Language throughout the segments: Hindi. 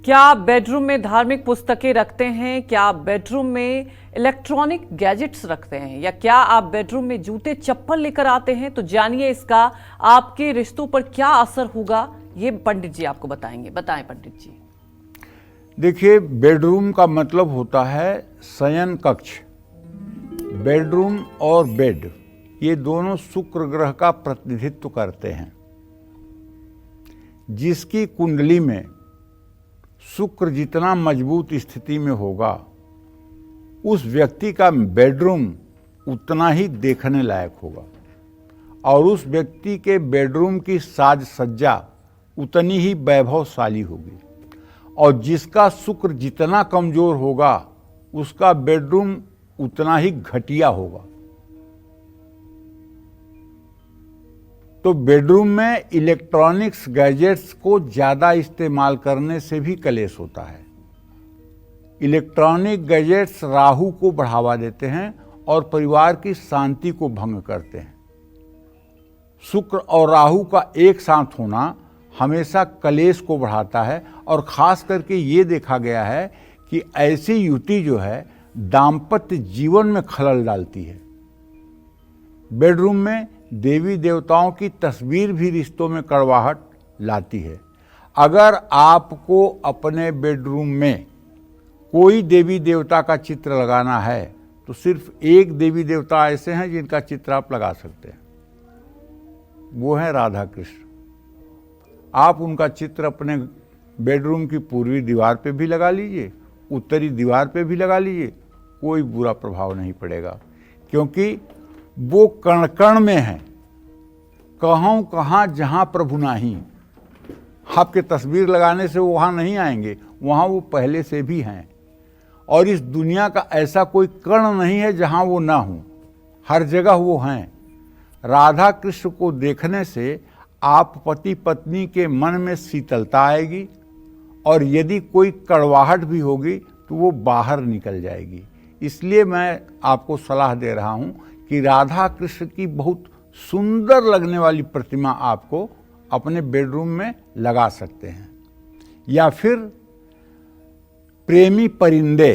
क्या आप बेडरूम में धार्मिक पुस्तकें रखते हैं? क्या आप बेडरूम में इलेक्ट्रॉनिक गैजेट्स रखते हैं? या क्या आप बेडरूम में जूते चप्पल लेकर आते हैं? तो जानिए इसका आपके रिश्तों पर क्या असर होगा, ये पंडित जी आपको बताएंगे। बताएं पंडित जी। देखिए, बेडरूम का मतलब होता है शयन कक्ष। बेडरूम और बेड ये दोनों शुक्र ग्रह का प्रतिनिधित्व करते हैं। जिसकी कुंडली में शुक्र जितना मजबूत स्थिति में होगा, उस व्यक्ति का बेडरूम उतना ही देखने लायक होगा और उस व्यक्ति के बेडरूम की साज सज्जा उतनी ही वैभवशाली होगी। और जिसका शुक्र जितना कमजोर होगा, उसका बेडरूम उतना ही घटिया होगा। तो बेडरूम में इलेक्ट्रॉनिक्स गैजेट्स को ज़्यादा इस्तेमाल करने से भी कलेश होता है। इलेक्ट्रॉनिक गैजेट्स राहु को बढ़ावा देते हैं और परिवार की शांति को भंग करते हैं। शुक्र और राहु का एक साथ होना हमेशा कलेश को बढ़ाता है और ख़ास करके ये देखा गया है कि ऐसी युति जो है दाम्पत्य जीवन में खलल डालती है। बेडरूम में देवी देवताओं की तस्वीर भी रिश्तों में कड़वाहट लाती है। अगर आपको अपने बेडरूम में कोई देवी देवता का चित्र लगाना है तो सिर्फ एक देवी देवता ऐसे हैं जिनका चित्र आप लगा सकते हैं, वो है राधा कृष्ण। आप उनका चित्र अपने बेडरूम की पूर्वी दीवार पे भी लगा लीजिए, उत्तरी दीवार पे भी लगा लीजिए, कोई बुरा प्रभाव नहीं पड़ेगा, क्योंकि वो कण कण में है। कहूँ कहाँ जहाँ प्रभु नाही। आपके तस्वीर लगाने से वो वहाँ नहीं आएंगे, वहाँ वो पहले से भी हैं। और इस दुनिया का ऐसा कोई कण नहीं है जहाँ वो ना हो, हर जगह वो हैं। राधा कृष्ण को देखने से आप पति पत्नी के मन में शीतलता आएगी और यदि कोई कड़वाहट भी होगी तो वो बाहर निकल जाएगी। इसलिए मैं आपको सलाह दे रहा हूँ कि राधा कृष्ण की बहुत सुंदर लगने वाली प्रतिमा आपको अपने बेडरूम में लगा सकते हैं। या फिर प्रेमी परिंदे,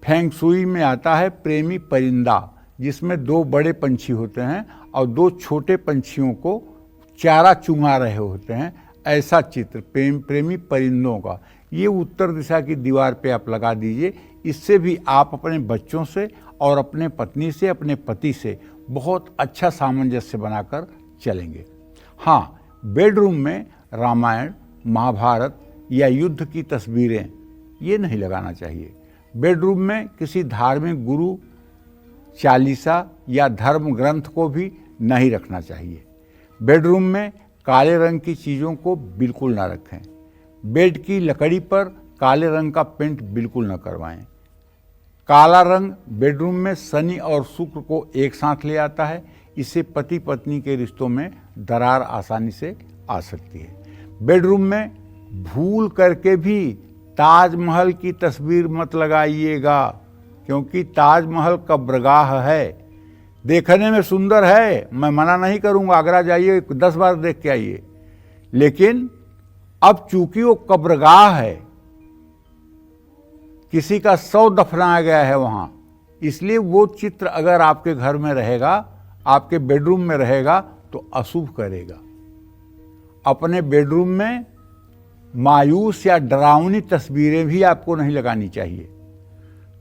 फेंग शुई में आता है प्रेमी परिंदा, जिसमें दो बड़े पंछी होते हैं और दो छोटे पंछियों को चारा चुंगा रहे होते हैं। ऐसा चित्र प्रेमी परिंदों का ये उत्तर दिशा की दीवार पे आप लगा दीजिए। इससे भी आप अपने बच्चों से और अपने पत्नी से, अपने पति से बहुत अच्छा सामंजस्य बनाकर चलेंगे। हाँ, बेडरूम में रामायण, महाभारत या युद्ध की तस्वीरें ये नहीं लगाना चाहिए। बेडरूम में किसी धार्मिक गुरु, चालीसा या धर्म ग्रंथ को भी नहीं रखना चाहिए। बेडरूम में काले रंग की चीज़ों को बिल्कुल ना रखें। बेड की लकड़ी पर काले रंग का पेंट बिल्कुल न करवाएं। काला रंग बेडरूम में शनि और शुक्र को एक साथ ले आता है। इससे पति पत्नी के रिश्तों में दरार आसानी से आ सकती है। बेडरूम में भूल करके भी ताजमहल की तस्वीर मत लगाइएगा, क्योंकि ताजमहल कब्रगाह है। देखने में सुंदर है, मैं मना नहीं करूंगा, आगरा जाइए 10 बार देख के आइए, लेकिन अब चूंकि वो कब्रगाह है, किसी का शव दफनाया गया है वहां, इसलिए वो चित्र अगर आपके घर में रहेगा, आपके बेडरूम में रहेगा तो अशुभ करेगा। अपने बेडरूम में मायूस या डरावनी तस्वीरें भी आपको नहीं लगानी चाहिए।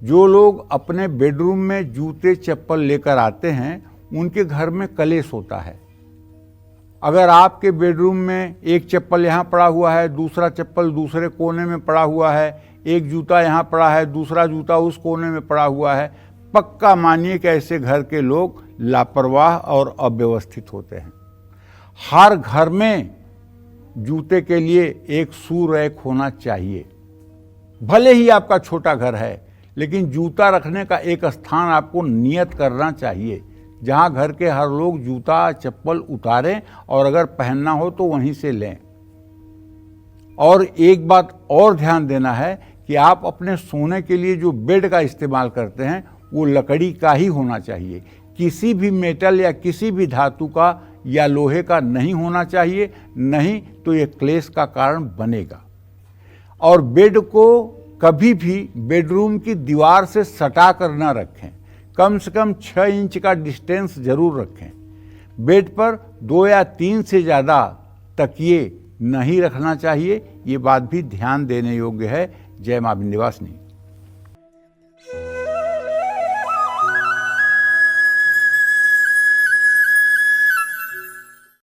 जो लोग अपने बेडरूम में जूते चप्पल लेकर आते हैं, उनके घर में कलेश होता है। अगर आपके बेडरूम में एक चप्पल यहाँ पड़ा हुआ है, दूसरा चप्पल दूसरे कोने में पड़ा हुआ है, एक जूता यहाँ पड़ा है, दूसरा जूता उस कोने में पड़ा हुआ है, पक्का मानिए कि ऐसे घर के लोग लापरवाह और अव्यवस्थित होते हैं। हर घर में जूते के लिए एक शू रैक होना चाहिए। भले ही आपका छोटा घर है, लेकिन जूता रखने का एक स्थान आपको नियत करना चाहिए, जहां घर के हर लोग जूता चप्पल उतारें और अगर पहनना हो तो वहीं से लें। और एक बात और ध्यान देना है कि आप अपने सोने के लिए जो बेड का इस्तेमाल करते हैं वो लकड़ी का ही होना चाहिए। किसी भी मेटल या किसी भी धातु का या लोहे का नहीं होना चाहिए, नहीं तो ये क्लेश का कारण बनेगा। और बेड को कभी भी बेडरूम की दीवार से सटा कर न रखें। कम से कम 6 इंच का डिस्टेंस जरूर रखें। बेड पर 2 या 3 से ज़्यादा तकिए नहीं रखना चाहिए। ये बात भी ध्यान देने योग्य है। जय मां विंध्यवासिनी।